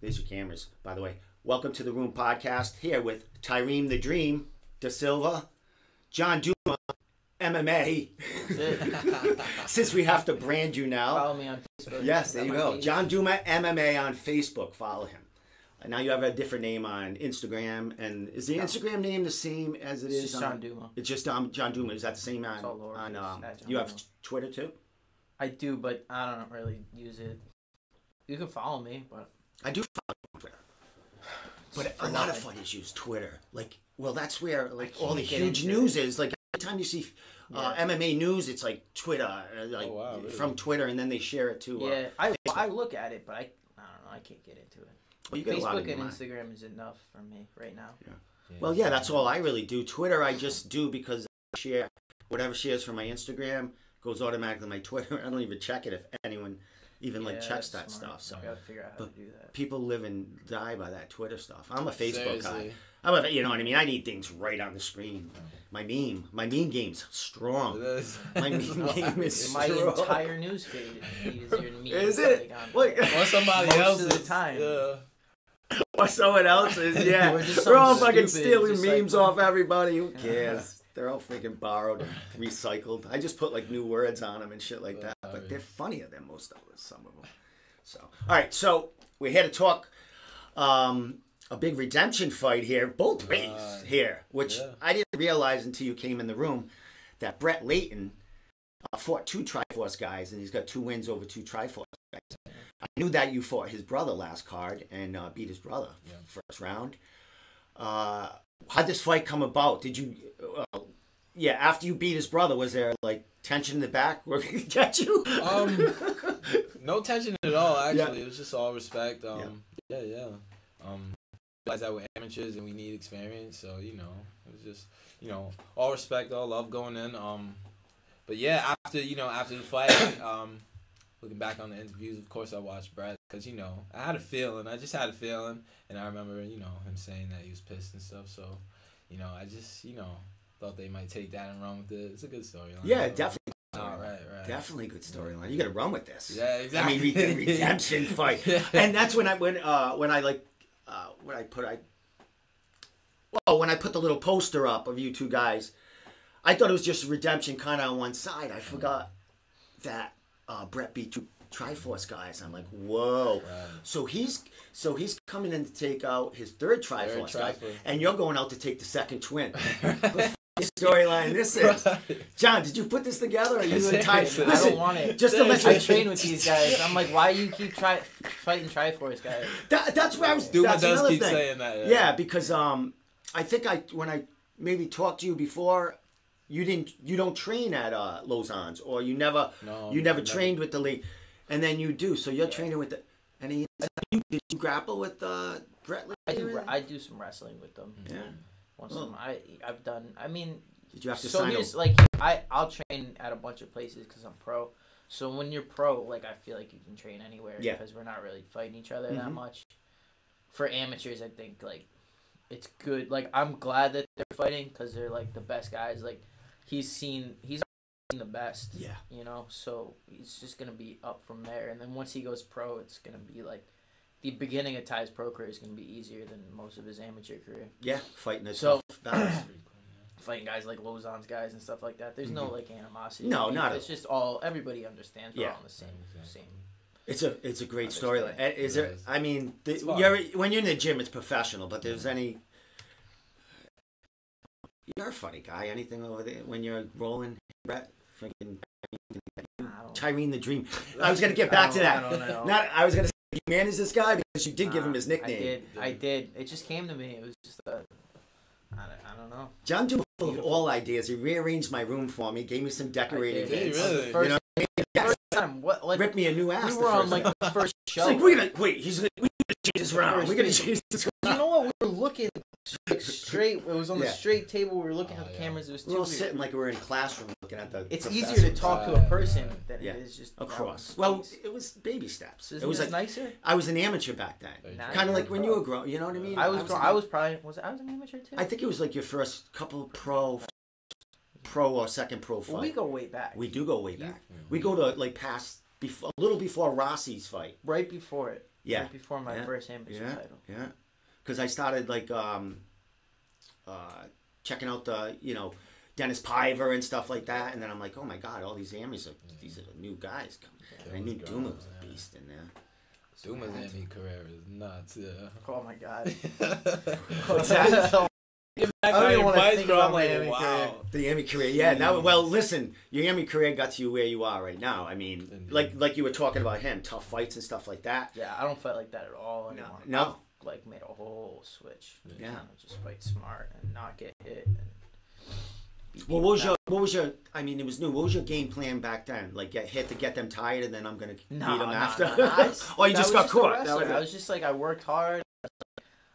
There's your cameras, by the way. Welcome to the Room Podcast. Here with Tyreem the Dream Da Silva, John Duma, MMA. Since we have to brand you now. Follow me on Facebook. Yes, there you go. John Duma MMA on Facebook. Follow him. Now you have a different name on Instagram. And is the Instagram name the same as it is? It's just John Duma. It's just John Duma. Is that the same on you have Twitter too? I do, but I don't really use it. You can follow me, but I do follow Twitter. But a lot of fighters use Twitter. Like, well, that's where like all the huge news is. Like every time you see MMA news, it's like Twitter, really? From Twitter, and then they share it too. Yeah, I look at it, but I don't know. I can't get into it. Well, you Facebook and Instagram is enough for me right now. Yeah. Well, yeah, that's all I really do. Twitter, I just do because I share whatever shares from my Instagram goes automatically to my Twitter. I don't even check it if anyone even checks that stuff. So I gotta figure out how to do that. People live and die by that Twitter stuff. I'm a Facebook guy. You know what I mean? I need things right on the screen. My meme game's strong. My meme game is strong. My entire news feed is your meme. Is it? Or somebody else most of the time. Or someone else's, yeah. We're all fucking stealing memes off everybody. Who cares? They're all freaking borrowed and recycled. I just put like new words on them and shit like that. But they're funnier than most of them, some of them. So, all right. So we're here to talk a big redemption fight here, both ways here, which I didn't realize until you came in the room that Brett Layton fought 2 Triforce guys, and he's got 2 wins over 2 Triforce guys. I knew that you fought his brother last card and beat his brother first round. How'd this fight come about? Did you, after you beat his brother, was there like tension in the back where he could get you? No tension at all, actually. It was just all respect. Realized that we're amateurs and we need experience, so, it was just, all respect, all love going in. But yeah, after the fight, looking back on the interviews, of course I watched Brett because, I had a feeling. I just had a feeling. And I remember, him saying that he was pissed and stuff. So, I just, thought they might take that and run with it. It's a good storyline. Yeah, definitely. Right. Definitely good storyline. You got to run with this. Yeah, exactly. I mean, redemption fight. And that's when I put the little poster up of you 2 guys, I thought it was just redemption kind of on one side. I forgot that Brett beat 2 Triforce guys. I'm like, whoa. Right. So he's coming in to take out his 3rd Triforce guy, and you're going out to take the 2nd twin. Storyline this is. John, did you put this together? Or are you entitled? I don't want it. Just to let I train with these guys. I'm like, why do you keep fighting Triforce guys? That's where I was. Duma that's does another keep thing. saying that. Yeah, because I think when I maybe talked to you before, you don't train at Lausanne's, or you never trained with the league, and then you do. So you're training with the. And did you grapple with Brett Layton? I do some wrestling with them. Yeah. I've done. I mean, did you have to sign up? Like I'll train at a bunch of places because I'm pro. So when you're pro, like I feel like you can train anywhere because we're not really fighting each other that much. For amateurs, I think like it's good. Like I'm glad that they're fighting because they're like the best guys. Like he's seen the best. Yeah. So it's just gonna be up from there. And then once he goes pro, it's gonna be like. The beginning of Ty's pro career is going to be easier than most of his amateur career. Yeah, fighting a tough balance. Fighting guys like Lausanne's guys and stuff like that. There's no like animosity. No, not. It's just everybody understands. We're all on the same. It's a great storyline. Is there? I mean, when you're in the gym, it's professional. But there's any. You're a funny guy. Anything over there when you're rolling, Brett? Freaking Tyreem the Dream. I was gonna get back to that. I was gonna. You manage this guy because you did give him his nickname. I did. It just came to me. It was just I don't know. John Duma full of all ideas. He rearranged my room for me. Gave me some decorating kits. Really? First time. What? Like, ripped me a new ass. We were on like the first show. It's like we're gonna change this round. We're gonna change this round. You know what? We were looking straight. It was on the straight table. We were looking at the cameras. It was too we're all weird. sitting like we were in a classroom looking at the. It's easier to talk to a person than it is just across. Well, it was baby steps. It was like nicer. I was an amateur back then. Kind of like when you were growing. You know what I mean? I was an amateur too. I think it was like your first couple pro or second pro fight. Well, we go way back. We do go way back. We go to like a little before Rossi's fight. Right before it. Yeah. Right before my first amateur title. Yeah. Because I started like checking out the Dennis Piver and stuff like that, and then I'm like, oh my god, all these amis these are the new guys coming. Yeah, I knew Duma was a beast in there. Duma's ami career is nuts. Yeah. Oh my god. What's that? I don't even want to think about my ami career. The ami career, yeah. Now, well, listen, your ami career got you where you are right now. I mean, like you were talking about him, tough fights and stuff like that. Yeah, I don't fight like that at all anymore. No. I've, like, made a whole switch. Yeah. Kind of just fight smart and not get hit. And well, what was your? I mean, it was new. What was your game plan back then? Like, get hit to get them tired, and then I'm gonna beat them after. Oh, you just got caught. I was just like, I worked hard.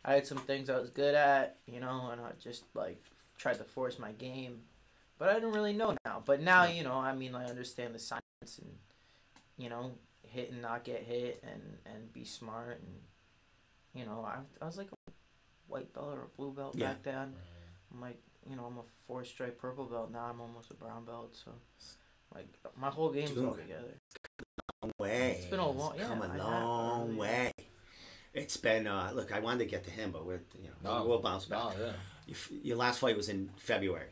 I had some things I was good at, and I just like tried to force my game, but I didn't really know now. But now, I mean, I understand the science and hit and not get hit and be smart and I was like a white belt or a blue belt back then. I'm like. I'm a 4-stripe purple belt. Now I'm almost a brown belt. So, like, my whole game's all together. Long way. It's been a long, come a long way. It's been. Look, I wanted to get to him, but we'll bounce back. Your last fight was in February,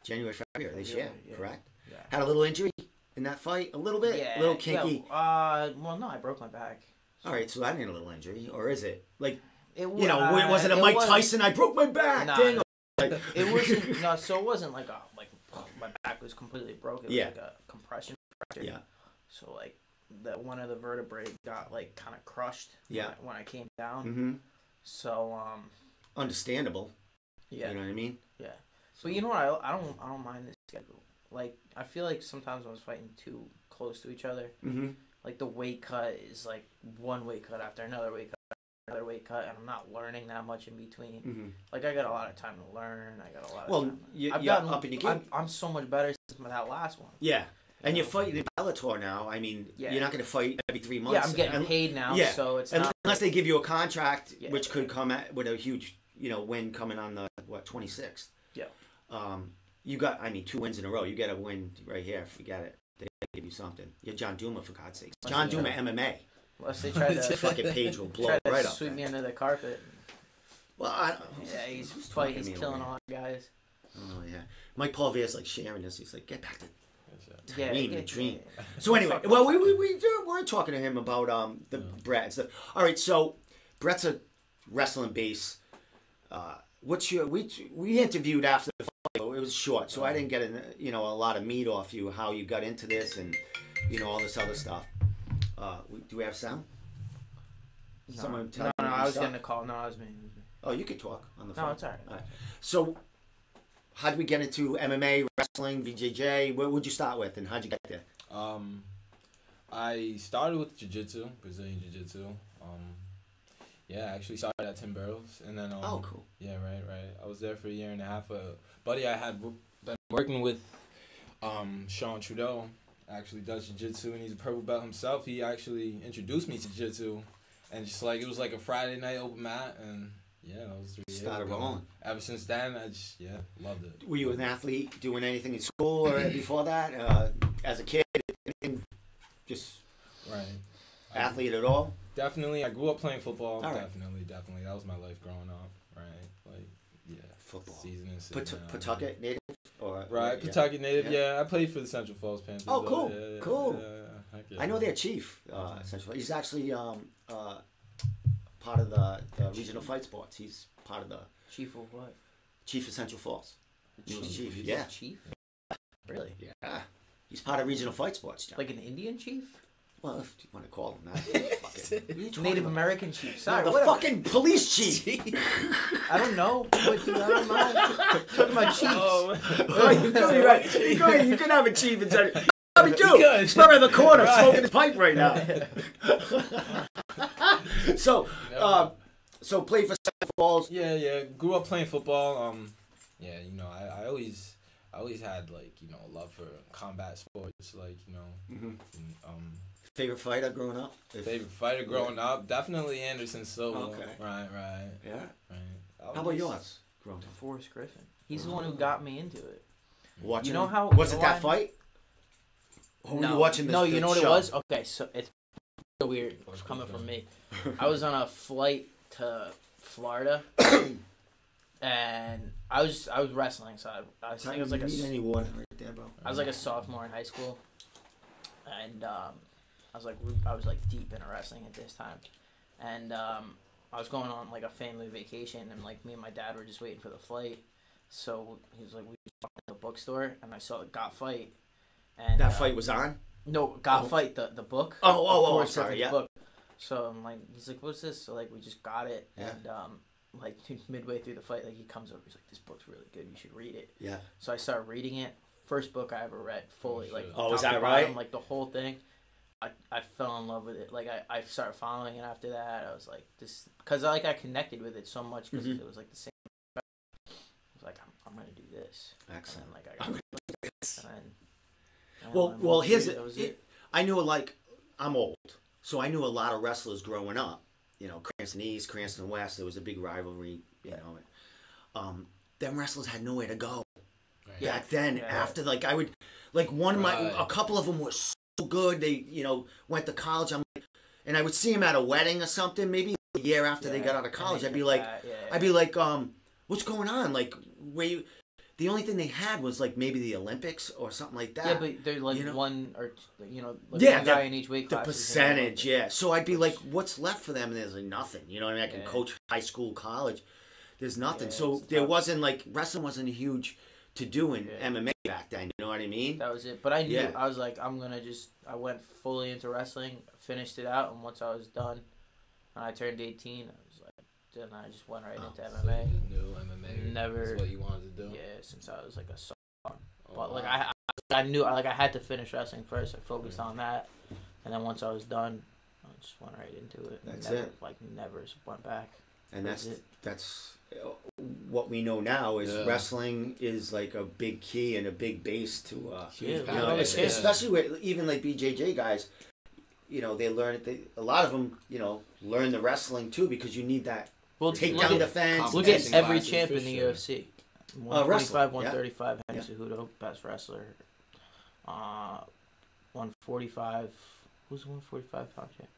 January, February this year, correct? Yeah. Had a little injury in that fight, a little bit, a little kinky. Yeah. Well, no, I broke my back. All right, so that ain't a little injury, or is it? Like, was it a Mike Tyson? I broke my back thing. It wasn't so it wasn't like my back was completely broken. It was like a compression fracture. Yeah. So like one of the vertebrae got like kind of crushed. Yeah. When I came down. Mm-hmm. So understandable. Yeah. You know what I mean? Yeah. So you know what? I don't mind this schedule. Like I feel like sometimes I was fighting too close to each other. Mm-hmm. Like the weight cut is like one weight cut after another weight cut. Another weight cut, and I'm not learning that much in between. Mm-hmm. Like I got a lot of time to learn. I got a lot of time. I've gotten up in your game. I'm so much better since that last one. Yeah, and you're fighting in Bellator now. I mean, you're not going to fight every 3 months. Yeah, I'm getting paid now. Yeah. So it's unless they give you a contract, which could come with a huge, win coming on the 26th. Yeah. You got 2 wins in a row. You get a win right here. Forget it. They give you something. You're John Duma, for God's sakes. John Duma MMA. Unless they try to fucking page will blow right up. Sweep me under the carpet. Well, he's fighting. He's killing a lot of guys. Oh yeah, Mike Paul Vier's like sharing this. He's like, get back to the dream. Yeah. So anyway, well, we're talking to him about the Brett and stuff. All right, so Brett's a wrestling base. What's your? We interviewed after the fight. It was short, so I didn't get a lot of meat off you. How you got into this and all this other stuff. Do we have sound? No, I was getting a call. No, I was me. Oh, you could talk on the phone. No, it's all right. So, how did we get into MMA, wrestling, BJJ? Where would you start with, and how'd you get there? I started with jiu-jitsu, Brazilian jiu-jitsu. I actually started at Tim Burrows, and then oh, cool. Yeah, right. I was there for a year and a half. A buddy I had been working with, Sean Trudeau, actually does jiu-jitsu, and he's a purple belt himself. He actually introduced me to jiu-jitsu, and just like it was like a Friday night open mat, and that was 3 years started ago. rolling. Ever since then, I just loved it. Were you an athlete doing anything in school or before that? As a kid, just athlete at all? Definitely, I grew up playing football. All right. Definitely, that was my life growing up. Right, football. Season and Pawtucket native. Right, Pawtucket native. Yeah, I played for the Central Falls Panthers. Oh, cool, cool. Yeah. I know their chief, Central. He's actually part of the regional fight sports. He's part of the chief of what? Chief of Central Falls. Chief. Chief. Really? Yeah. He's part of regional fight sports, John. Like an Indian chief? Well, if you want to call him that. Native American chief. Sorry, the fucking police chief. I don't know. I don't know. Talking about chiefs. You're right. You can have a chief in Central. We do. He's probably in the corner smoking his pipe right now. So play for Central Falls. Yeah. Grew up playing football. I always had a love for combat sports, Favorite fighter growing up? Favorite fighter growing up? Definitely Anderson Silva. Okay. Right. Yeah. Right. How about yours? Growing up? Forrest Griffin. He's the one who got me into it. Watching. You know how? Was it that fight? Or were you watching this? No, you know what it was? Okay, so it's weird coming from me. I was on a flight to Florida, and I was wrestling. So I think it was like any water right there, bro. I was like a sophomore in high school, and I was like deep into wrestling at this time, and I was going on like a family vacation, and like me and my dad were just waiting for the flight. So he was like, we were at the bookstore, and I saw Got Fight. And that fight was on? No, Got Fight, the book. Oh, sorry, yeah. Book. So I'm like, he's like, what's this? So like, we just got it, yeah. And like midway through the fight, like he comes over, he's like, this book's really good, you should read it. Yeah. So I started reading it. First book I ever read fully, like. Oh, is that right? Like the whole thing. I fell in love with it. Like I started following it after that. I was like, this, because I connected with it so much because it was like the same. I was like, I'm gonna do this. Excellent. And then, like, I got this. Well, here's it. I knew, like, I'm old, so I knew a lot of wrestlers growing up. You know, Cranston East, Cranston West. There was a big rivalry. You know, them wrestlers had nowhere to go. Right. Back then, after a couple of them were so good. They, went to college. And I would see them at a wedding or something. Maybe a year after they got out of college, I'd be like, what's going on? Like, the only thing they had was like maybe the Olympics or something like that. Yeah, but they're like one or one guy in each weight class. The percentage, yeah. So I'd be like, what's left for them? And there's like nothing. You know what I mean? I can coach high school, college. There's nothing. So there wasn't like wrestling wasn't huge to do in MMA back then. You know what I mean? That was it. But I knew I was like, I went fully into wrestling, finished it out, and once I was done, when I turned 18. And I just went right into MMA. So you knew MMA. Never. That's what you wanted to do. Yeah, since I was like a sophomore. But like I knew like I had to finish wrestling first. I focused on that, and then once I was done, I just went right into it. That's it. Like never went back. And that's what we know now is wrestling is like a big key and a big base to especially with even like BJJ guys. They learn it. A lot of them, learn the wrestling too because you need that. Well, take down defense. Look at every champ in the UFC. 125, 135, Henry Cejudo, best wrestler. 145. Who's the 145 pound champ?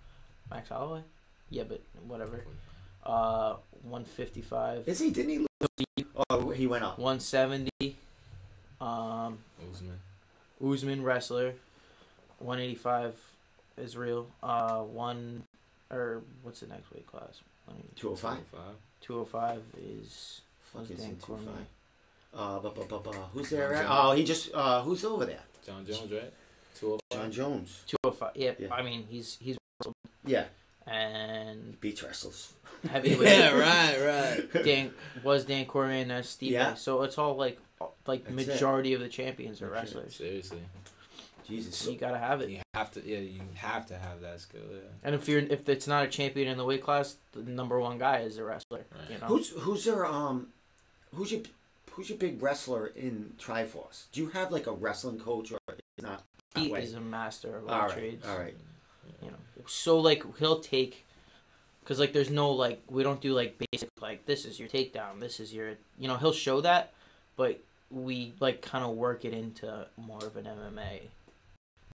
Max Holloway? Yeah, but whatever. 155. Is he? Didn't he lose? Oh, he went up. 170. Usman wrestler. 185. Israel. What's the next weight class? 205. 205 is Dan Cormier. Who's there? He just who's over there? John Jones, right? 205. John Jones. 205. Yeah. I mean he's and beach wrestles. Heavyweight. right. Dan Cormier and Steve. Yeah. So it's all like majority of the champions are wrestlers. Seriously. Jesus, so you gotta have it. You have to have that skill. Yeah. And if it's not a champion in the weight class, the number one guy is a wrestler. Right. Who's your big wrestler in Triforce? Do you have like a wrestling coach or not? He is a master of all trades. All right. So like he'll take, because like there's no like we don't do like basic like this is your takedown, this is your he'll show that, but we like kind of work it into more of an MMA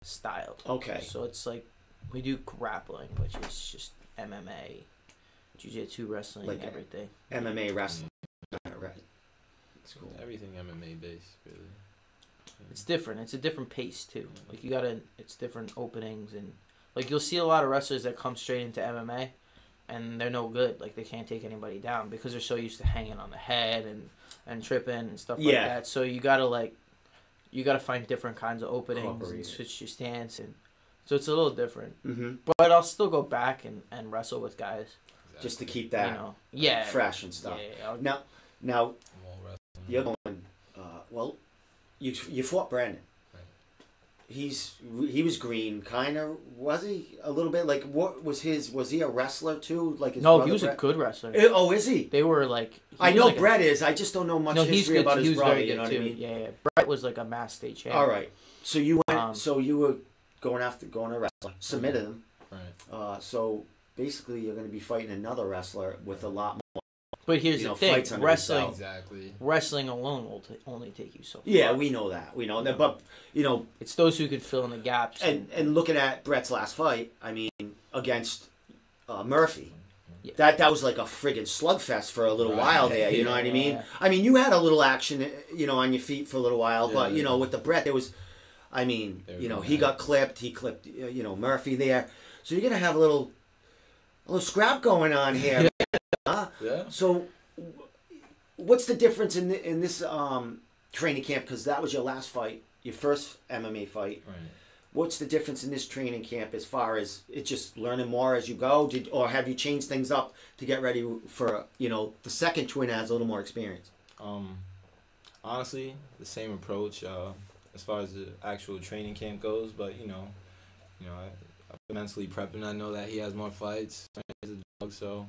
style. Okay. So it's like we do grappling, which is just MMA, jiu-jitsu, wrestling, like everything. MMA wrestling. Right. It's cool. Everything MMA based, really. It's different. It's a different pace too. Like it's different openings and like you'll see a lot of wrestlers that come straight into MMA, and they're no good. Like they can't take anybody down because they're so used to hanging on the head and tripping and stuff like that. So you gotta find different kinds of openings and switch your stance, and so it's a little different. Mm-hmm. But I'll still go back and wrestle with guys just to keep that fresh and stuff. Yeah. Now you're going. You fought Brandon. He was green, kind of. Was he a little bit like what was his? Was he a wrestler too? Like his no, he was Brett? A good wrestler. Oh, is he? They were like. I know like Brett is. I just don't know much history about his brother. Very good, you know what I mean? Yeah. Brett was like a mass state champ. All right. So you went. So you were going to wrestler. Submitted him. Right. So basically, you're going to be fighting another wrestler with a lot more. But here's the thing: wrestling, exactly. Wrestling alone will only take you so far. Yeah, we know that. But it's those who can fill in the gaps. And looking at Brett's last fight, I mean, against Murphy. Yeah. That was like a friggin' slugfest for a little while there. You know what I mean? Yeah. I mean, you had a little action, on your feet for a little while, but with the Brett, there was, I mean, he got clipped. He clipped, Murphy there. So you're gonna have a little scrap going on here. Huh? Yeah. So, what's the difference in this training camp? Because that was your last fight, your first MMA fight. Right. What's the difference in this training camp as far as it's just learning more as you go? Or have you changed things up to get ready for, the second twin has a little more experience? Honestly, the same approach as far as the actual training camp goes. But, I'm mentally prepping. I know that he has more fights. So,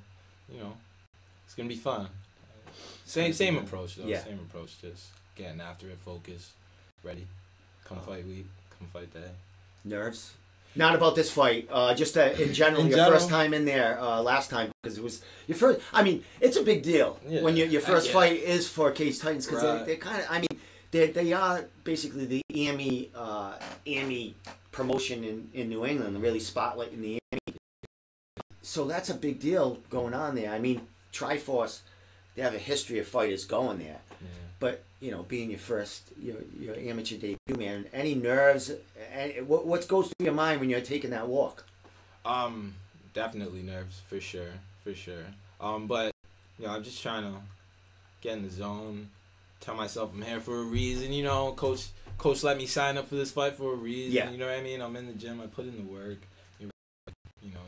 it's going to be fun. Same approach, though. Yeah. Same approach, just getting after it, focus, ready. Come fight week, come fight day. Nerves? Not about this fight. Just in general, your first time in there last time, because it was your first. I mean, it's a big deal when your first fight is for Cage Titans, because they kind of. I mean, they are basically the AMI promotion in New England, really spotlighting the AMI. So that's a big deal going on there. I mean, Triforce, they have a history of fighters going there, but. Being your first, your amateur debut, man. Any nerves? What goes through your mind when you're taking that walk? Definitely nerves, for sure. But I'm just trying to get in the zone. Tell myself I'm here for a reason. Coach let me sign up for this fight for a reason. Yeah. You know what I mean? I'm in the gym. I put in the work.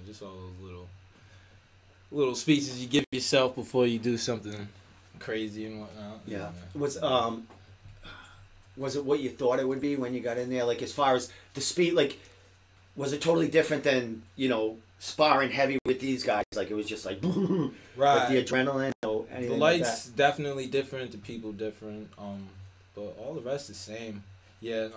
Just all those little speeches you give yourself before you do something crazy and whatnot. Yeah. Was it what you thought it would be when you got in there? Like, as far as the speed, like, was it totally different than, sparring heavy with these guys? Like, it was just like, right. Like the adrenaline or anything. The lights like definitely different, the people different. But all the rest is same. Yeah.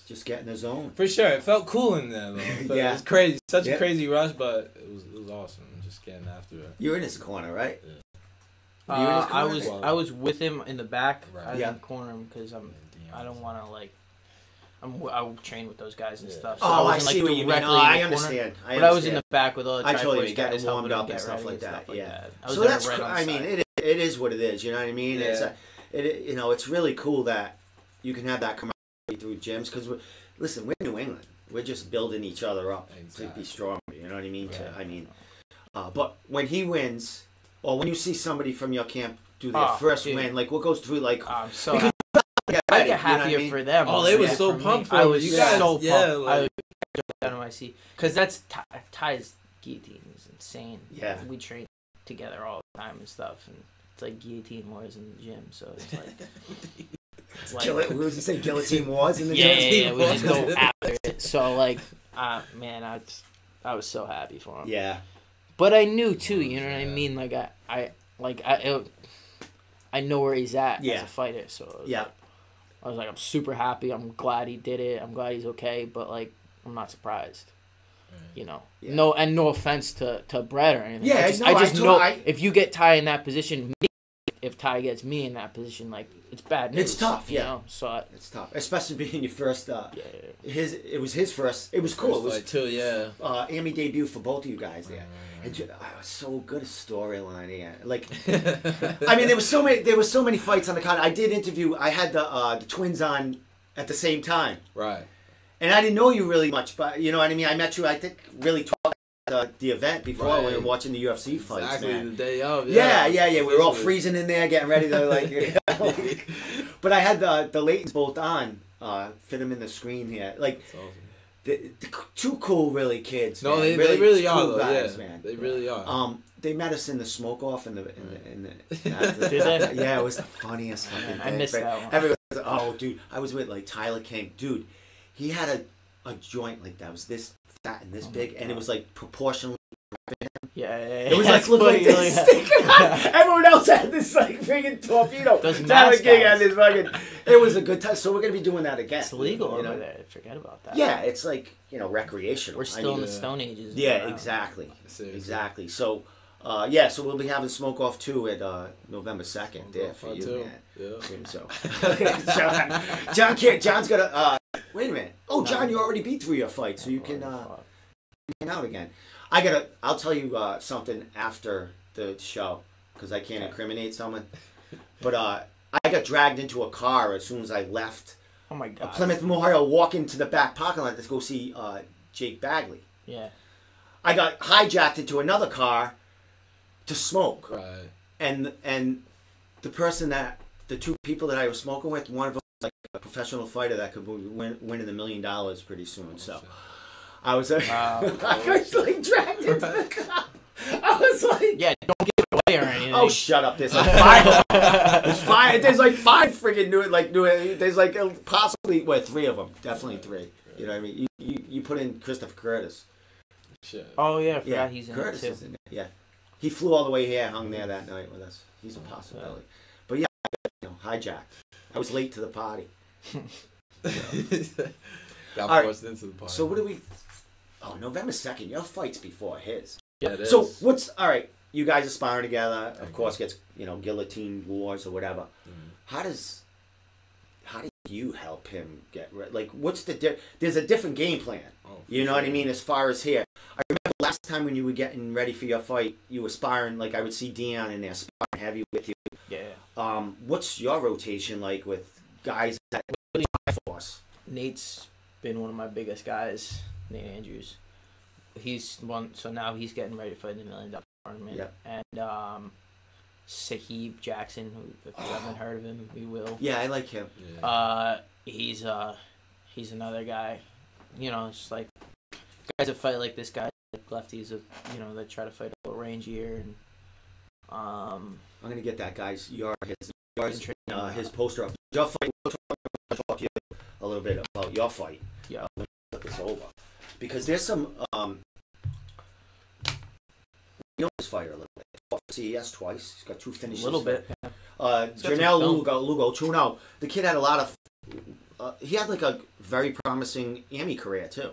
Just get in the zone. For sure. It felt cool in there, though. It was crazy. Such a crazy rush, but it was awesome. Just getting after it. You were in his corner, right? Yeah. I was with him in the back. Right. I didn't corner him because I don't want to I train with those guys and stuff. So I see what you mean. I understand. But I was in the back with all the Triforce guys, warmed up and stuff like that. Yeah. So that's. I mean, it is what it is. You know what I mean? Yeah. It's really cool that you can have that camaraderie through gyms, because listen, we're in New England. We're just building each other up to be stronger. You know what I mean? Right. But when he wins, or when you see somebody from your camp do their first win, like, what goes through, like, so I get happier for them. Oh, they were so pumped for I was so pumped. I was down in my seat, because that's Ty's guillotine is insane. Yeah, we train together all the time and stuff, and it's like guillotine wars in the gym. So it's like, we was to say guillotine wars in the gym. Yeah, we just go after it. So man, I was so happy for him. Yeah. But I knew too, you know what I mean? Like I know where he's at as a fighter, so I was like, I'm super happy. I'm glad he did it. I'm glad he's okay, but like, I'm not surprised. No offense to Brett or anything. Yeah, I just know if you get Ty in that position, if Ty gets me in that position, like, it's bad news. It's tough, So it's tough, especially being your first. It was his first. It was cool. First fight too, yeah. AMI debut for both of you guys there. And it was so good a storyline here. Like, I mean, there was so many fights on the card. I did interview. I had the twins on at the same time. Right. And I didn't know you really much, but you know what I mean. I met you, I think, really talking at the event before we were watching the UFC fights. Exactly, man. The day of. Yeah. We were all freezing in there, getting ready to but I had the Laytons both on, fit them in the screen here, like. That's awesome. The two cool, really, kids. No, they really are, though. Guys, man. They really are. They met us in the smoke off in the it was the funniest fucking thing. I missed that one. Everyone was like, oh, dude, I was with like Tyler King, dude. He had a joint like that was this fat and this big, and it was like proportionally. Yeah. It was like looked like this. Everyone else had this like freaking torpedo. Tyler King had this fucking. It was a good time. So we're gonna be doing that again. It's legal over there. Forget about that. Yeah, it's like recreational. We're still in the Stone Ages. Yeah, exactly. Exactly. So, so we'll be having Smoke Off 2 at November 2nd there for you, man. Yeah. So, John's gonna Wait a minute. Oh, John, you already beat 3 of your fights, so you can hang out again. I'll tell you something after the show, because I can't incriminate someone. But I got dragged into a car as soon as I left. Oh my God. Plymouth Memorial, walking to the back parking lot to go see Jake Bagley. Yeah. I got hijacked into another car to smoke. Right. And the 2 people that I was smoking with, one of them was like a professional fighter that could win in $1 million pretty soon. So I was I was like dragged into the car. I was like, yeah, don't give it away or anything. Oh, shut up! There's like 5. There's like 5 freaking new. There's like possibly 3 of them. Definitely 3. You know what I mean? You put in Christopher Curtis. Shit. Oh yeah, he's in Curtis it too. is in it. Yeah, he flew all the way here, hung there that night with us. He's a possibility. But yeah, hijacked. I was late to the party. Got forced into the party. So what do we? Oh, November 2nd. Your fight's before his. Yeah, it is. So what's all right? You guys are sparring together. Of course, gets guillotine wars or whatever. Mm-hmm. How do you help him get ready? Like, what's the there's a different game plan. You know what I mean? As far as here, I remember last time when you were getting ready for your fight, you were sparring. Like I would see Dion in there sparring heavy with you. Yeah. What's your rotation like with guys that force? Nate's been one of my biggest guys. Nate Andrews. He's one. So now he's getting ready to fight in the $1 million tournament. Yep. And Sahib Jackson, who, if you haven't heard of him, you will. Yeah, I like him. Yeah. He's another guy. It's like guys that fight like this guy, like lefties, that try to fight a little rangier. And I'm gonna get that guy's his poster up. Your fight. We'll talk to you a little bit about your fight. Yeah. Put this over because there's some. This fighter a little bit. Fought for CES twice. He's got 2 finishes. A little bit. Janelle Lugo 2-0. The kid had a lot of. He had like a very promising AMI career too.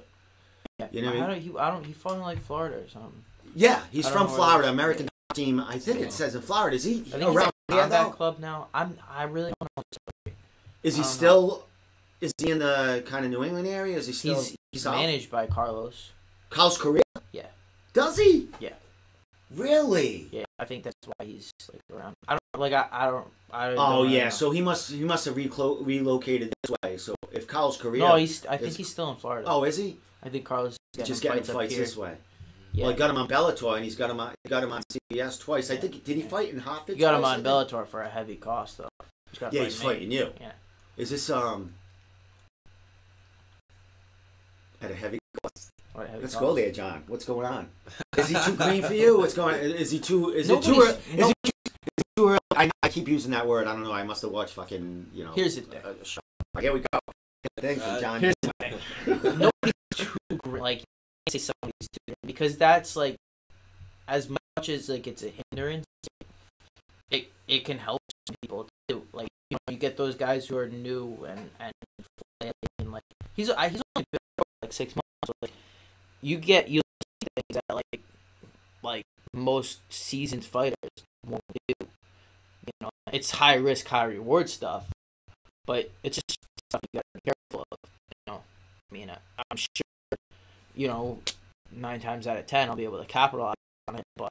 Yeah. You know what I mean? He fought in like Florida or something. Yeah, he's from Florida. American team. I think it says in Florida. Is he around here that club now? I really don't know. Is he still? Is he in the kind of New England area? Is he still? He's managed by Carlos. Carlos Correa? Yeah. Does he? Yeah. Really? Yeah, I think that's why he's like around. I don't. Oh yeah, so he must have relocated this way. So if Carlos Correa, no, I think he's still in Florida. Oh, is he? I think Carlos is just getting fights this way. Yeah. Well, I got him on Bellator, and got him on CBS twice. I think did he fight in Hartford? You got him on Bellator for a heavy cost though. He's fighting you. Yeah. Is this at a heavy cost? Let's go there, John. What's going on? Is he too green for you? What's going on? Is he too? Is it too early? I keep using that word. I don't know. I must have watched fucking. Here's the thing. Here we go. Thing from John. Here's the thing. Nobody's too green. Like, you can't say somebody's too green because that's like, as much as like it's a hindrance, it can help some people too. Like you get those guys who are new and like he's only been for like 6 months. So like, you see things that like most seasoned fighters won't do. It's high risk, high reward stuff, but it's just stuff you gotta be careful of. I mean, I'm sure, 9 times out of 10 I'll be able to capitalize on it, but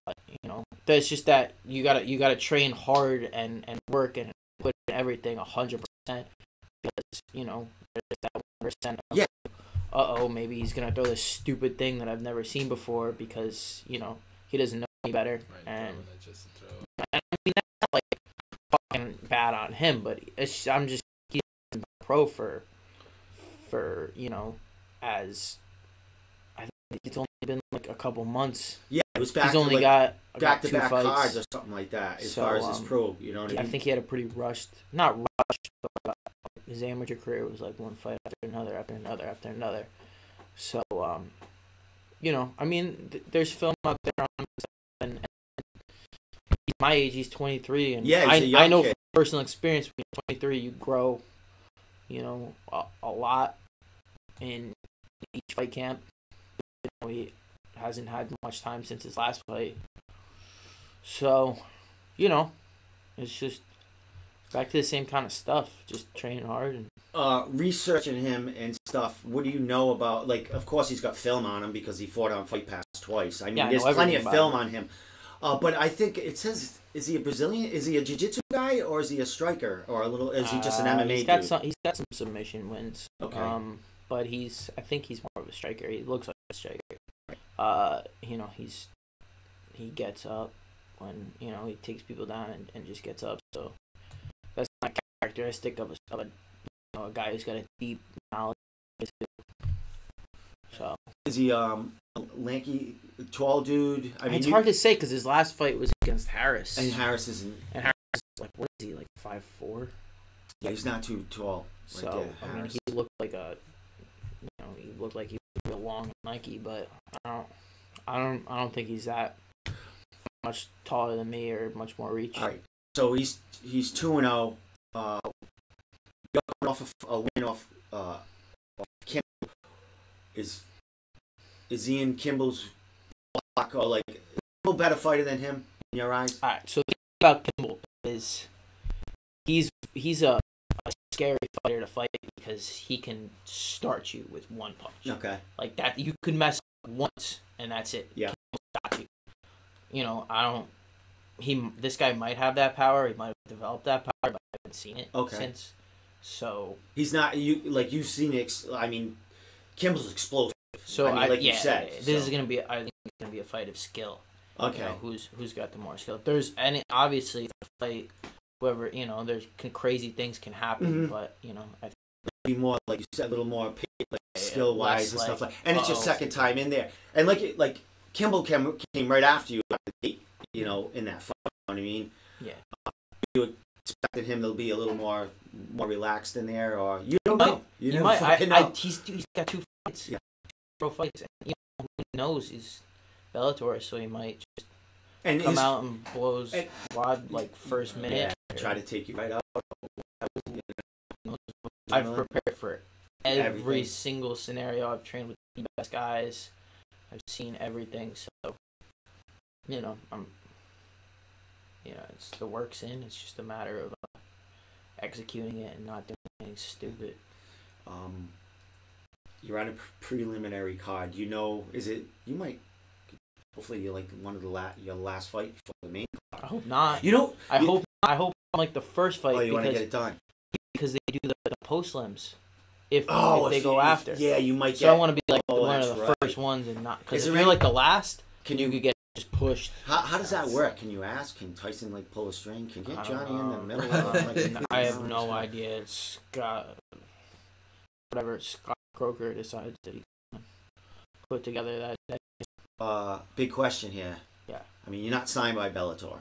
there's just that you gotta train hard and work and put in everything 100% because there's that 1% of, maybe he's gonna throw this stupid thing that I've never seen before because he doesn't know any better. Right, and I mean that's not like fucking bad on him, but I'm just he's pro for as I think it's only been like a couple months. Yeah, it was back. He's only got back-to-back 2 fights. Cards or something like that. As far as his pro, you know what I mean? I think he had a pretty not rushed, but his amateur career was like one fight after another, after another, after another. So, I mean, there's film out there on him, and he's my age, he's 23, and yeah, I know from personal experience, when you're 23, you grow, a lot in each fight camp. He hasn't had much time since his last fight. So, it's just back to the same kind of stuff. Just training hard and researching him and stuff. What do you know about? Like, of course, he's got film on him because he fought on Fight Pass twice. I mean, there's plenty of film on him. But I think it says, is he a Brazilian? Is he a jiu-jitsu guy, or is he a striker, or a little? Is he just an MMA he's got dude? He's got some submission wins. Okay. But I think he's more of a striker. He looks like a striker. You know, he gets up when, you know, he takes people down and just gets up. So that's not characteristic of a guy who's got a deep knowledge. So is he lanky, tall dude? I mean, it's hard to say because his last fight was against Harris. And Harris isn't. And Harris is like, what is he, like 5'4"? Yeah, he's not too tall. So I mean, he looked like he looked like he was real long and lanky, but I don't think he's that much taller than me or much more reach. All right. So he's 2-0. Off a win off Kimball. Is Ian Kimball's block or like a better fighter than him in your eyes? All right. So the thing about Kimball is he's a scary fighter to fight because he can start you with one punch. Okay. Like that, you could mess up once and that's it. Yeah. Got you. You know, this guy might have that power. He might have developed that power, but I haven't seen it since. So he's not you've seen it. I mean, Kimball's explosive. So I mean, you said, this is gonna be. I think it's gonna be a fight of skill. Okay. You know, who's got the more skill? Obviously the fight. Whoever, you know, there's crazy things can happen, but you know, I think be more like you said, a little more skill wise and stuff like. And it's your second time in there, and like Kimball came right after you, you know, in that fight. You know what I mean? Yeah. You expected him to be a little more relaxed in there, or you don't know. You might. He's got 2 fights. Yeah. Pro fights. And, you know, who knows? He's Bellator, so he might just come out and blows wad like first minute. Try to take you right out. I've prepared for every single scenario. I've trained with the best guys. I've seen everything. So, you know, it's the work's in. It's just a matter of executing it and not doing anything stupid. You're on a preliminary card. You know, you might. Hopefully, you're like one of your last fight for the main card. I hope not. You know, I hope I'm like the first fight. Oh, you want to get it done because they do the post limbs. If they go after, yeah, you might. So I want to be like one of the first ones and not because if you're like the last, you could get just pushed. How does that work? Can you ask? Can Tyson like pull a string? Can get Johnny in the middle? I have no idea. It's Scott Croker decides that he can put together that day. Big question here. Yeah. I mean, you're not signed by Bellator.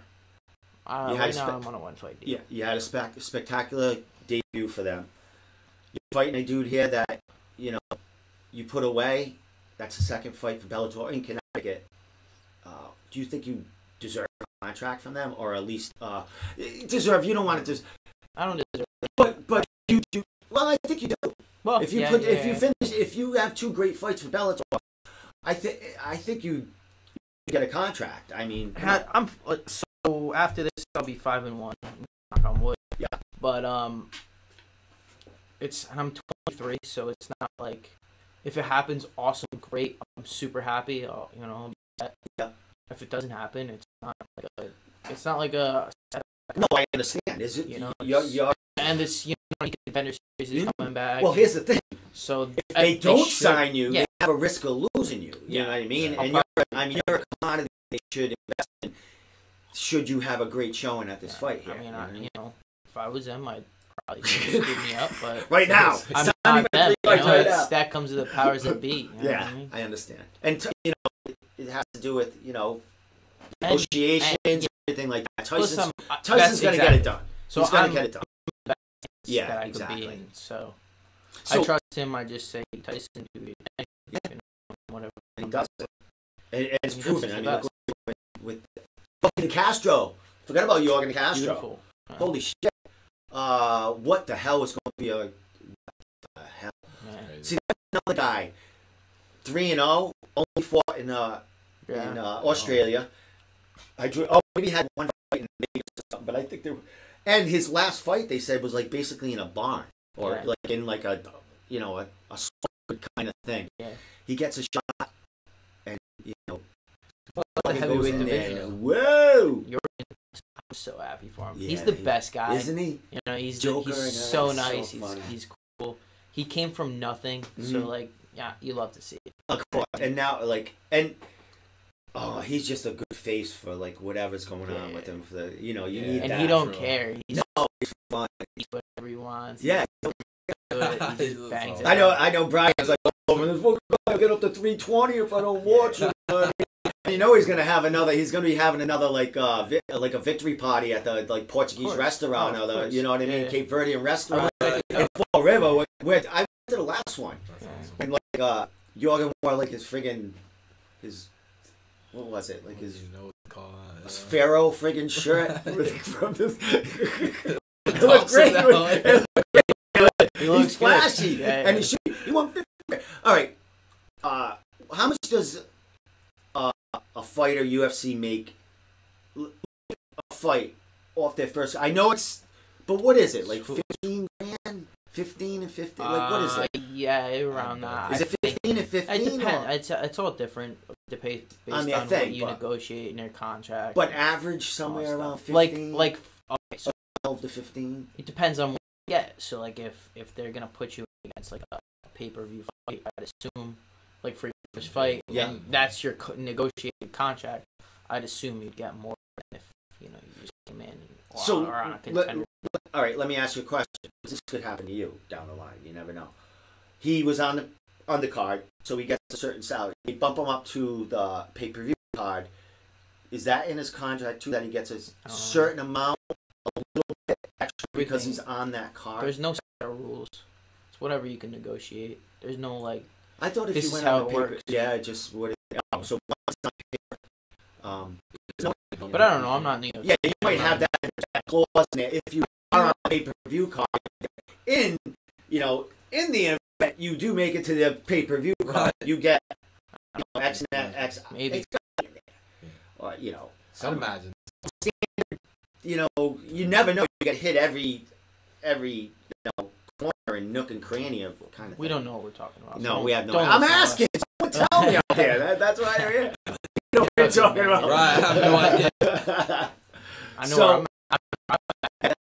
Right now I'm on a one-fight deal. Yeah, you had a spectacular debut for them. You're fighting a dude here that, you know, you put away. That's the second fight for Bellator in Connecticut. Do you think you deserve a contract from them, or at least deserve? You don't want to I don't deserve it. But you do. Well, I think you do. Well, if you if you have 2 great fights for Bellator, I think you get a contract. I mean, so after this, I'll be 5-1. Knock on wood. Yeah. But I'm 23, so it's not like if it happens, awesome, great. I'm super happy. I'll yeah. If it doesn't happen, it's not like a. No, I understand. Is it? You know, you're and this contender series is coming back. Well, here's the thing. So if they don't sign you, they have a risk of losing you. You know what I mean? And you're a commodity they should invest in. Should you have a great showing at this fight here? I mean, if I was them, I'd probably scoop me up. But right now, I'm not them. That comes to the powers that be. You know what I mean? I understand. And it has to do with negotiations, and everything like that. Tyson's going to get it done. So he's going to get it done. Yeah, exactly. So I trust him. I just say Tyson do anything, whatever. And he does it. And it's proven. I mean, with Jorgen Castro. Forgot about Jorgen Castro. Beautiful. Holy shit. What the hell was going to be what the hell? Man. See, that's another guy. 3-0. Only fought in Australia. Maybe he had one fight in Vegas or something, but I think and his last fight they said was like basically in a barn or like in like a a solid kind of thing. Yeah. He gets a shot, and the heavyweight division. Whoa! I'm so happy for him. Yeah, he's the best guy, isn't he? He's Joker, he's so nice. So he's cool. He came from nothing, so you love to see it. Of course. And now he's just a good face for whatever's going on with him. For you need and that. he don't care. He's fun. He's whatever he wants. Yeah. He just bangs it. I know. Brian's like, I'll get up to 320 if I don't watch it. He's gonna have another. He's gonna be having another like a victory party at the Portuguese restaurant or the you know what I mean, Cape Verdean restaurant in Fall River. Where I went to the last one, and Jorgen wore his what was it his Pharaoh friggin' shirt from this. It looks great. He's flashy, and he won 50. All right, how much does a fighter UFC make a fight off their first? I know it's, but what is it 15 grand? 15 and 50? What is it? Yeah, around that. Is it 15 and 15? It depends. It's all different based on what you negotiate in your contract. But average somewhere around 15. Okay, so 12 to 15. It depends on what you get. So if they're gonna put you against a pay-per-view fight, I'd assume for your first fight, and that's your negotiated contract, I'd assume you'd get more than if you just came in or on a contender. All right, let me ask you a question. This could happen to you down the line. You never know. He was on the card, so he gets a certain salary. They bump him up to the pay-per-view card. Is that in his contract too, that he gets a certain amount, a little bit extra because he's on that card? There's no set of rules. It's whatever you can negotiate. There's no I thought if this you went is how on the it paper, works. yeah, it just would. So once on paper, but I don't know. I'm not. Yeah, you might have that clause in there if you are on a pay-per-view card. In the event you do make it to the pay-per-view card, you get X and X. Maybe. Or I'd imagine. You never know. You get hit every corner and nook and cranny of kind of. We don't know what we're talking about. No, we have no. I'm asking. Someone tell me out there. That's why you're here. You know what we're talking about. Right. I have no idea. I know. So, I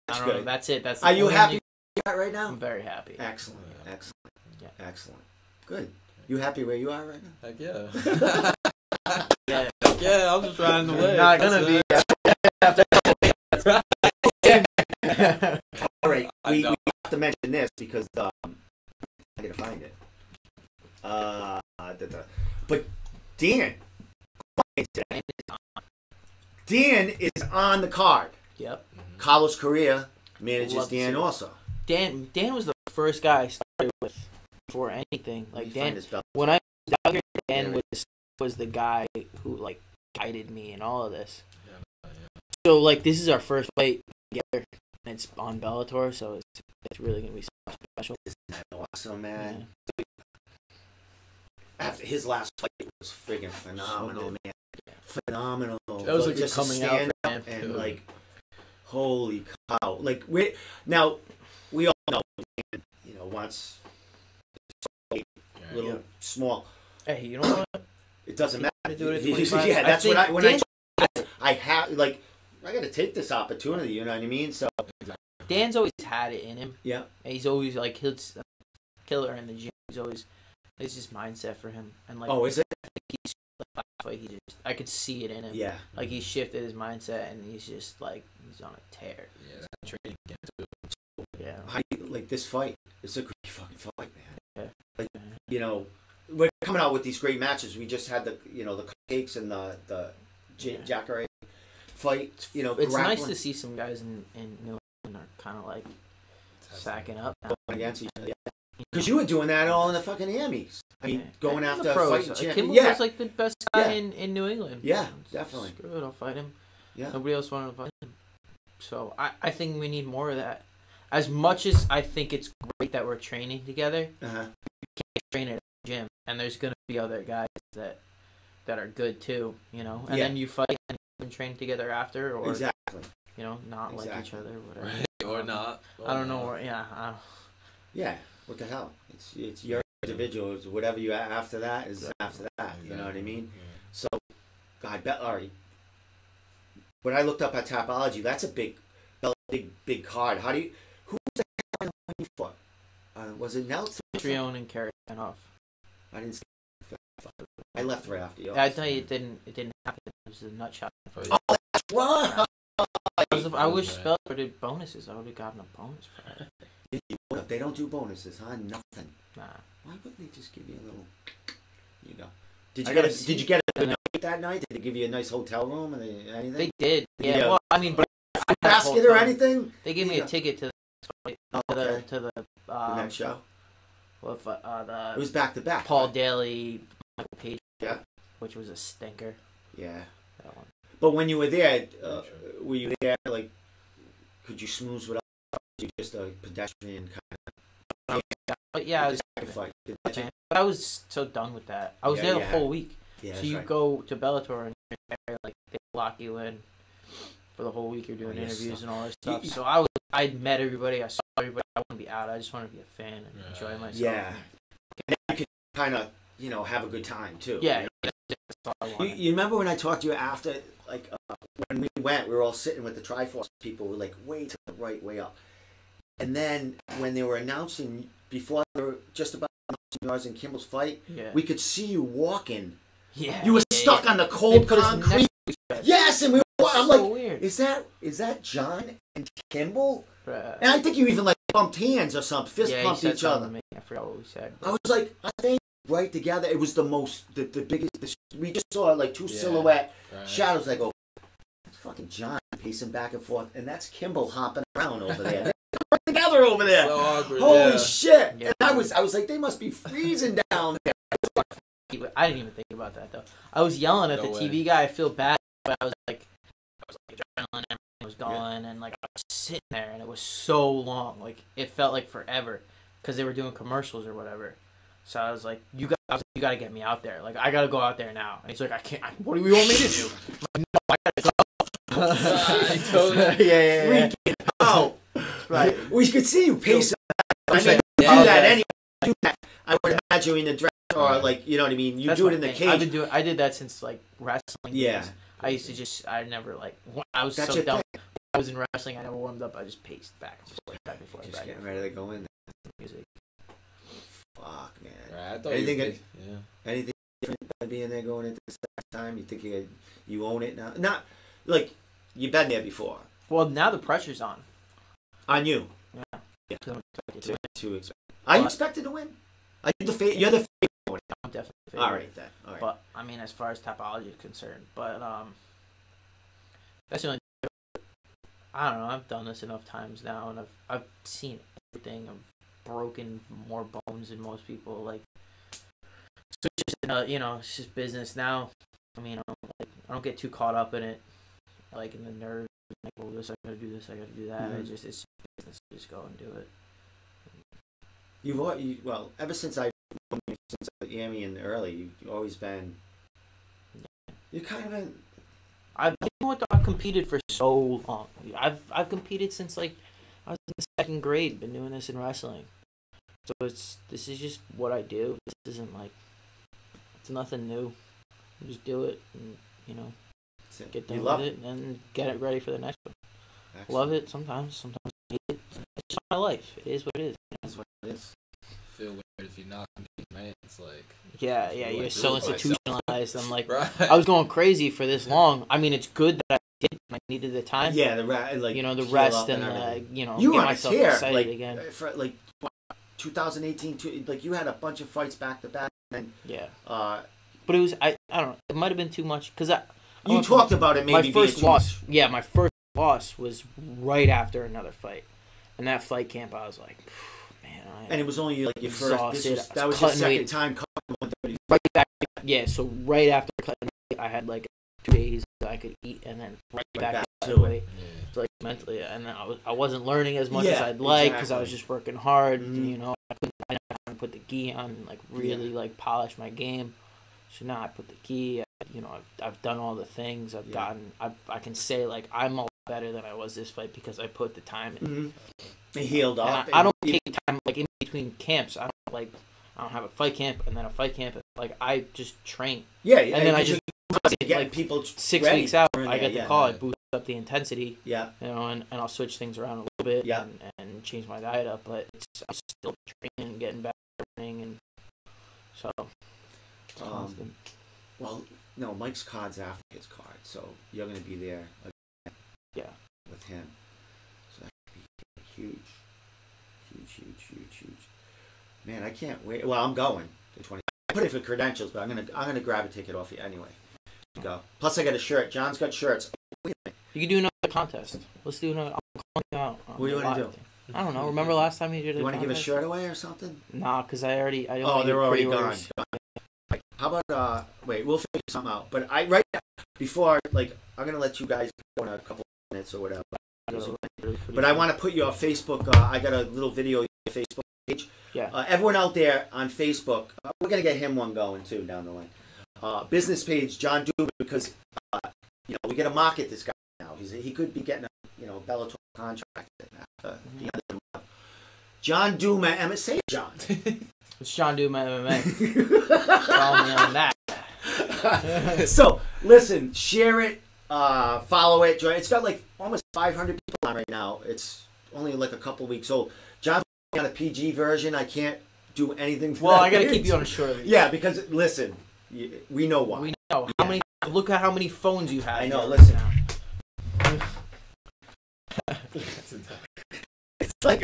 don't know. That's it. That's. Are you happy right now? I'm very happy. Excellent. Excellent. Good. You happy where you are right now? Heck yeah. Yeah, I'm just riding the wave. Not gonna be. All right, we have to mention this because I gotta find it. But Dan is on the card. Yep. Carlos Correa manages Dan also. Dan was the first guy I started with before anything. Dan, when I was out here, Dan was the guy who guided me in all of this. So this is our first fight together, and it's on Bellator, so it's really gonna be so special. Isn't that awesome, man? Yeah. After his last fight was friggin' phenomenal, man. Phenomenal. That was just coming out for him and holy cow! We all know, once little small. Hey, you know what? It doesn't matter. Do it at yeah, that's what I have. I got to take this opportunity. You know what I mean? So Dan's always had it in him. Yeah. And he's always he'll killer in the gym. It's just mindset for him. And is it? I could see it in him. Yeah. He shifted his mindset and he's just he's on a tear. Yeah, that's training. Yeah. How do you this fight? It's a great fucking fight, man. Yeah. We're coming out with these great matches. We just had the cupcakes and the Jacare fight. It's grappling. nice to see some guys in New England are kind of sacking up against each other. Because you were doing that all in the fucking Amis. I mean, going after fighting Kimball was the best guy in New England. Yeah, definitely. Screw it, I'll fight him. Yeah. Nobody else wanted to fight him. So I think we need more of that. As much as I think it's great that we're training together, we can't train at a gym, and there's gonna be other guys that are good too, and then you fight and train together after, or exactly, not like each other, whatever, right. Or not. I don't know. Yeah. Yeah. what the hell? It's your individual. Whatever you after that is after that. You know what I mean? Yeah. So, I bet. All right. When I looked up at Tapology, that's a big card. How do you? Who was the hell for? Was it Nelson? Trione and Kerry off. I didn't. I left right after you. I tell you, it didn't happen. It was a nut shot. Oh, that's right. I wish Bellator did bonuses. I would have gotten a bonus for that. They don't do bonuses, huh? Nothing. Nah. Why wouldn't they just give you a little? You know. Did you get a night that night? Did they give you a nice hotel room and anything? They did. Yeah. Well, I mean, but basket or anything? They gave me a ticket to the next show. With it was back to back. Paul Daly, Michael Page. Yeah. Which was a stinker. Yeah. That one. But when you were there, were you there like? Could you smooth without? You just a pedestrian kind of. But yeah, but I was so done with that. I was there the whole week. Yeah, so you go to Bellator and like they lock you in for the whole week. You're doing interviews and all this stuff. So I met everybody. I saw everybody. I want to be out. I just want to be a fan and enjoy myself. Yeah. And you could kind of have a good time too. Yeah. You know? You remember when I talked to you after, like when we went, we were all sitting with the Triforce people. We're like way to the right, way up. And then when they were announcing, before they were just about yours and Kimball's fight, we could see you walking. Yeah. You were stuck on the cold concrete. Yes, and I'm like, weird. Is that John and Kimball? Bruh. And I think you even like bumped hands or something, fist bumped each other. I forgot what we said. I was like, I think right together. It was the biggest. We just saw like two silhouette shadows. Like, oh, that's fucking John pacing back and forth, and that's Kimball hopping around over there. They're together over there. So awkward, Holy shit! Yeah. And I was like, they must be freezing down there. I didn't even think about that though. I was yelling at the TV guy. I feel bad, but I was like adrenaline, everything was going, and like I was sitting there, and it was so long. Like it felt like forever, because they were doing commercials or whatever. So I was like, you got to get me out there. Like I got to go out there now. And he's like, I can't. What do you want me to do? I'm like, no, I gotta go. Freaking out. Right. We could see you pacing. I mean, do that anyway. I would imagine in the dress or like, you know what I mean. You do it in the cage. I did that since like wrestling. Yeah. Days. I used to I never like. I was so dumb. When I was in wrestling. I never warmed up. I just paced back and forth, back and forth. Just getting ready to go in. Music. Fuck, man. Right, I thought anything different by being there going into this time? You think you own it now? Not like you've been there before. Well, now the pressure's on. On you. Yeah. Are you expected to win? You're the favorite. I'm definitely the favorite. All right, then. All right. But I mean, as far as Tapology is concerned, but that's the only. I don't know. I've done this enough times now, and I've seen everything. I've broken more bones than most people. Like, so it's just it's just business now. I mean, I don't get too caught up in it, like in the nerves. Like, oh, this I gotta do this, I gotta do that. Mm-hmm. It's business. Just go and do it. Ever since Miami and early, you've always been. You kind of been. I've competed for so long. I've competed since like I was in the second grade. Been doing this in wrestling, so this is just what I do. This isn't like it's nothing new. I just do it, and get done with it, and get it ready for the next one. Excellent. Love it sometimes I hate it. It's just my life. It is what it is. That's what it is. Feel weird if you're not competing, right? It's like you're so institutionalized. I'm like, right. I was going crazy for this long. I mean, it's good that I did. I needed the time. Yeah, the rest and you get myself excited like, again. For 2018, like you had a bunch of fights back to back. And, but it was I don't know. It might have been too much because you talked about it. Maybe my first loss. Yeah, my first loss was right after another fight, and that fight camp, I was like, man. And it was only like your first. That was your second time cutting 130. Right back. Yeah, so right after cutting weight, I had like 2 days that I could eat, and then right back to it. So, like mentally, and then I wasn't learning as much as I'd like because I was just working hard. Mm-hmm. I didn't put the gi on and like really like polish my game. So now I put the gi. I've done all the things. I can say like I'm a lot better than I was this fight because I put the time in. Mm-hmm. He healed up. I don't take time like in between camps. I don't have a fight camp and then a fight camp. Like I just train. Yeah, and then I just get like people 6 weeks out. I get the call. Yeah. I boost up the intensity. Yeah. And I'll switch things around a little bit. Yeah. And change my diet up, but I'm still training, getting better, and so. Well, no, Mike's card's after his card, so you're gonna be there. Yeah. With him, so that could be huge. Man, I can't wait. Well, I'm going the 20. I put it for credentials, but I'm gonna grab a ticket off you anyway. Go. Plus, I got a shirt. John's got shirts. You can do another contest. Let's do another. I'm calling you out. What do you want to do? I don't know. Remember last time you did it? You want to give a shirt away or something? Nah, because I they're already gone. How about wait, we'll figure something out. But right now, before I'm gonna let you guys go in a couple of minutes or whatever. But I want to put your Facebook. I got a little video on your Facebook page. Yeah. Everyone out there on Facebook, we're gonna get him one going too down the line. Business page John Duma, because we got to market this guy now. He could be getting a Bellator contract after the end of the month. John Duma, say John. It's John Duma MMA. Follow me on that. So listen, share it, follow it, join. It's got like almost 500 people on right now. It's only like a couple weeks old. John's on a PG version. I can't do anything for I gotta keep you on a short leash. Yeah, because listen, we know why. We know how many. Look at how many phones you have. I know. Listen. It's like.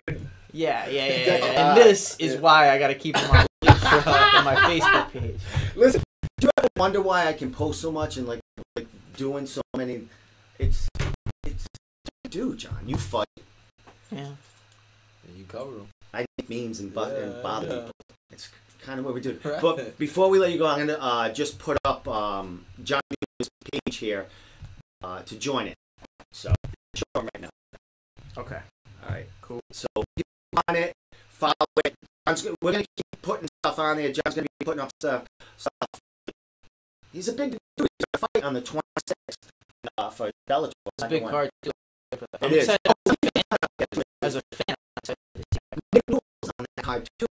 Yeah. And this is why I gotta keep him on my Facebook page. Listen, do you ever wonder why I can post so much and like doing so many? It's dude, John, you fight. Yeah. You cover them. I make memes and bother people. It's kind of what we do. Right. But before we let you go, I'm gonna just put up John Duma's page here to join it. So show him right now. Okay. All right. Cool. So you on it, follow it. We're gonna keep putting stuff on there. John's gonna be putting up stuff. He's a big dude. He's gonna fight on the 26th for Bellator. It's a big card too. It is. As a fan, Big Newell is on that card too.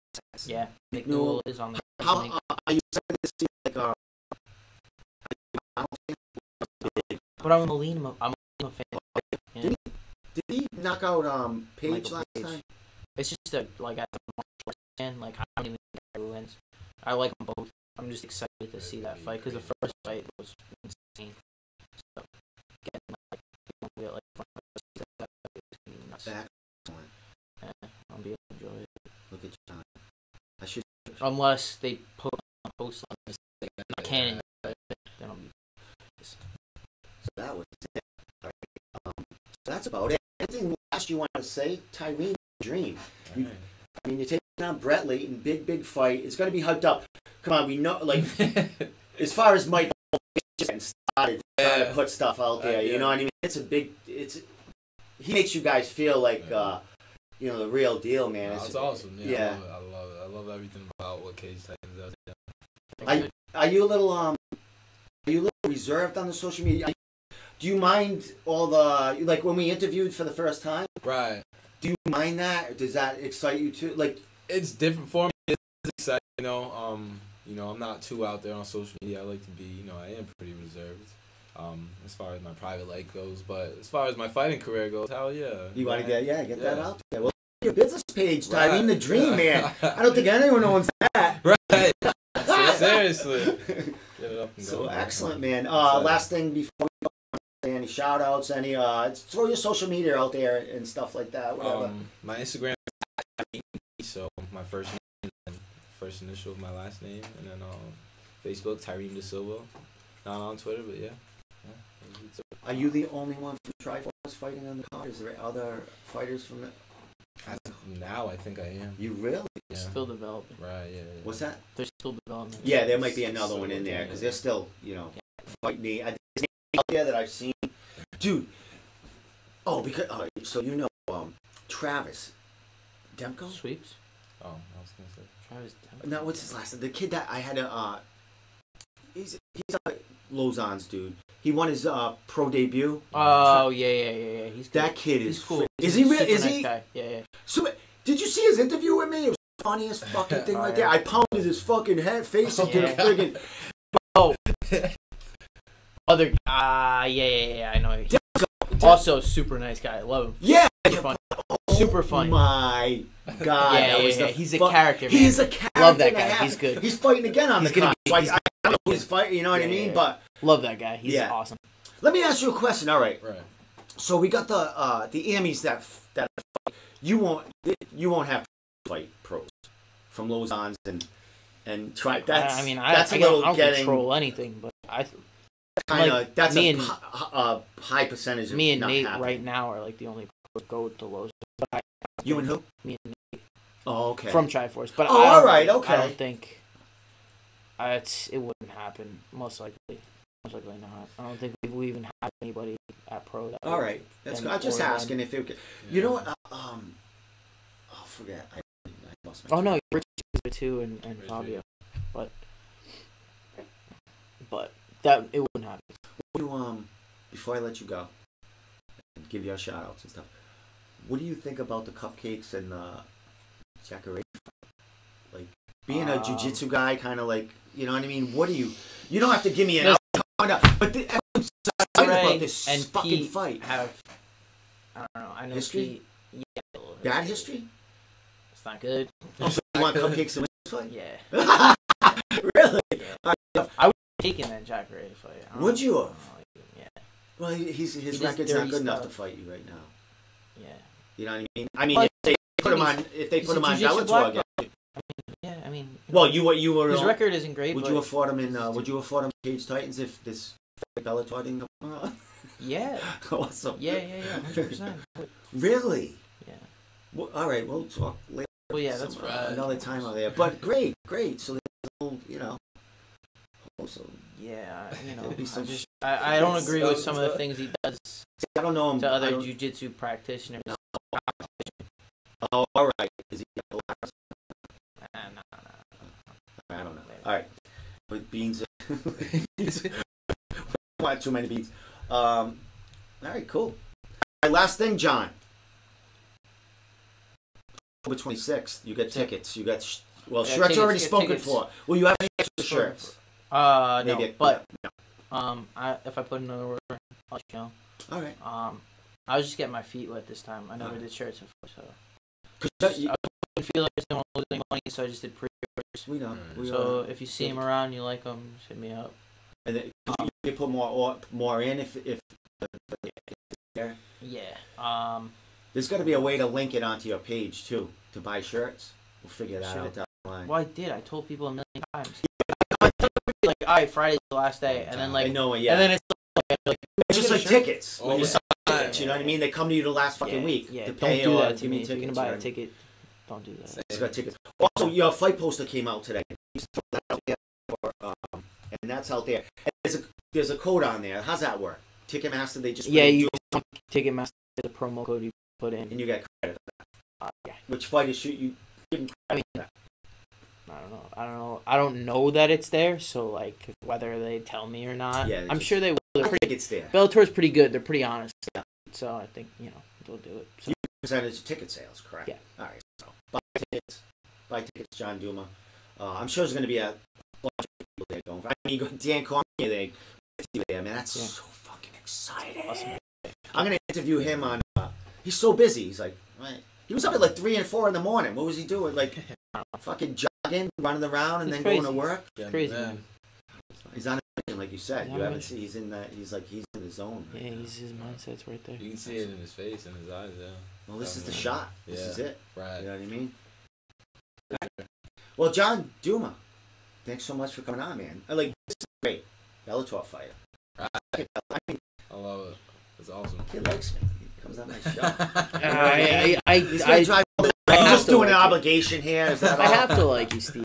Yeah, Big Newell is on the. How are you starting to see But I'm a Lima. I'm a fan. Yeah. Did he knock out Page last time? It's just a fan. Like I don't even think who wins. I like them both. I'm just excited to see that fight because the first fight was insane. So getting nuts. Excellent. I'll be able to enjoy it. Look at John. I should. Unless they put a post on this canon, then I'll be. So that was it. All right. So that's about it. Anything last you want to say, Tyreen Dream? Right. I mean, you're taking on Brett Layton, big fight. It's going to be hyped up. Come on, we know, like, as far as Mike just started trying to put stuff out there, you know what I mean? It's a big, he makes you guys feel like, the real deal, man. It's awesome. Yeah. I love it. I love everything about what Cage Titans does. Are you a little reserved on the social media? Do you mind all the, like, when we interviewed for the first time? Right. Do you mind that? Or does that excite you too? Like, it's different for me. It's exciting, I'm not too out there on social media. I like to be, I am pretty reserved. As far as my private life goes, but as far as my fighting career goes, hell yeah. You want to get that out there? Well, your business page, Tyreen the Dream, man. I don't think anyone owns that. Right. Seriously. Get it up and so excellent, man. Last thing before we go, any shout outs, any throw your social media out there and stuff like that. Whatever. My Instagram is so my first name and first initial of my last name, and then Facebook Tyreen De Silva. Not on Twitter, but yeah. Are you the only one from Triforce fighting on the card? Is there other fighters from it? Now I think I am. You really? Yeah. Still developing. Right, yeah. What's that? They're still developing. Yeah, there might be another one in there because they're still, fighting me. I think out there that I've seen. Dude. Oh, because, so Travis Demko? Sweeps? Oh, I was going to say. Travis Demko. No, what's his last name? The kid that I had he's a Lausanne's dude. He won his pro debut. Oh yeah. He's good. That kid is cool. Is he real? Is he? Guy. Yeah. So did you see his interview with me? It was the funniest fucking thing right there. I pounded his fucking face into the friggin'. Oh. Other yeah. I know. Also, super nice guy. I love him. Yeah. Super funny. Super funny. My God. Yeah. He's a character, man. He's a character. Love that guy. He's good. He's fighting again on the card. I don't know who's fighting, you know what I mean? But love that guy. He's awesome. Let me ask you a question. All right. Right. So we got the Amis that fight. You won't have to fight pros from Lausanne's and try. That's I don't control anything, but I kind of like, that's a high percentage. Of me and not Nate happening. right now are like the only pros that go to Lausanne. You and who? Me and Nate. Oh, okay. From Triforce, but all right, okay. I don't think it wouldn't happen. Most likely not. I don't think we even have anybody at pro. That all right, that's good. I'm just asking if it. You know what? Oh, forget. I lost my. Oh no, Rich is too, and Fabio, but that it wouldn't happen. Before I let you go, and give you our shout outs and stuff. What do you think about the cupcakes and the Jacare? Like being a jiu-jitsu guy, kind of like, you know what I mean? What do you? You don't have to give me an out, but everyone's excited about this and fucking Pete fight. I don't know. I know History? Pete, Bad history? It's not good. Oh, so you want cupcakes to win this fight? Yeah. Really? Yeah. I would have taken that Jacare fight. Would you have? Yeah. Well, his record's not good enough to fight you right now. Yeah. You know what I mean? I mean, if they put him on Bellator again. Yeah, I mean. Well, you were. His record isn't great. Would you have fought him in? Would you have fought him in Cage Titans if this Bellator didn't come on? Yeah. Awesome. Yeah, 100%. Really? Yeah. Well, all right, we'll talk later. Well, yeah, that's right. Another time on there. But great. So there's also. Yeah, I don't agree with some of the things he does. I don't know him. To other jiu-jitsu practitioners. No. Oh, all right. Is he? No. I don't know. All right. But beans. Want too many beans. All right, cool. All right, last thing, John. October 26th, you get tickets. You got shirts already spoken for. Will you have any extra shirts? No, but no. If I put another order, I'll let you know. All right. I was just getting my feet wet this time. I never did shirts before, so. I didn't feel like I didn't want to lose any money, so I just did pre-orders. We know. So if you see them around, you like them, just hit me up. And then, you put more in if there. Yeah. There's got to be a way to link it onto your page too to buy shirts. We'll figure that out down the line. Well, I did. I told people a million times. Like, all right, Friday's the last day, and then like, I know it, yeah. And then it's just like tickets. When you sell tickets, you know what I mean? They come to you the last fucking week. Yeah, to don't pay do or that to give me. me If you're tickets. gonna buy a ticket, don't do that. It's got tickets. Also, your fight poster came out today. And that's out there. And there's a code on there. How's that work? Ticketmaster, they just you Ticketmaster is a promo code you put in, and you get credit for that. Yeah. Which fighters should you give them credit for that? I don't know that it's there. So like whether they tell me or not, I'm sure they will. I think it's there. Bellator's pretty good. They're pretty honest. So I think they'll do it. So. Percentage of ticket sales, correct? Yeah. All right. So buy tickets, John Duma. I'm sure there's going to be a bunch of people there going. I mean, you got Dan Cormier there. Man, that's so fucking exciting. Awesome. I'm going to interview him on. He's so busy. He's like, right. He was up at like 3 and 4 in the morning. What was he doing? Like, fucking jogging, running around, and then going to work. It's crazy, man. He's on a mission, like you said. You haven't seen. He's in that. He's in the zone. Yeah, his mindset's right there. You can see it in his face and his eyes. Yeah. Well, this is the shot. This is it. Right. You know what I mean? Well, John Duma, thanks so much for coming on, man. This is great. Bellator fighter. Right. I love it. It's awesome. He likes me. He comes on my show. I'm just doing an obligation here. Is that I have to like you, Steve.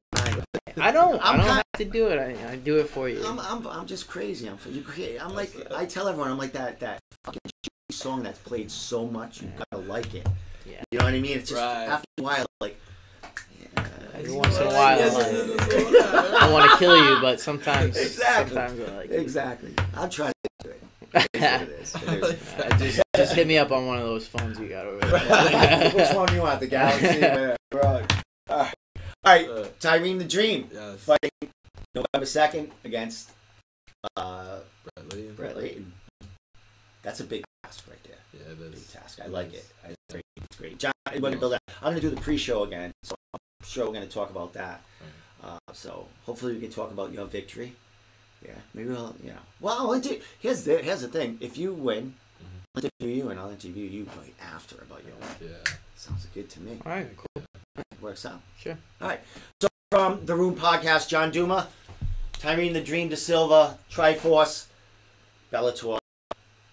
I don't have to do it. I do it for you. I'm just crazy. I'm like, I tell everyone, I'm like that fucking song that's played so much, you gotta like it. Yeah. You know what I mean? It's just after a while, like. Every once in a while, I want to kill you, but sometimes, exactly. Sometimes I like exactly. I'll try to do it. It is. Just hit me up on one of those phones you got over there. Which one do you want? The Galaxy? Right. All right. Tyrene the Dream fighting November 2nd against Brett Layton. That's a big task right there. Yeah, it is. Big task. I like it. It's great. John, I'm going to do the pre-show again, so I'm sure we're going to talk about that. So hopefully we can talk about your victory. Yeah, maybe we'll, Well, here's the thing. If you win, I'll interview you and I'll interview you right after about your win. Yeah. Sounds good to me. All right, cool. Works out. Sure. All right. So from the Room Podcast, John Duma, Tyrene the Dream Da Silva, Triforce, Bellator,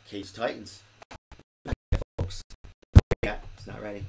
Cage Titans. Folks. Yeah, it's not ready.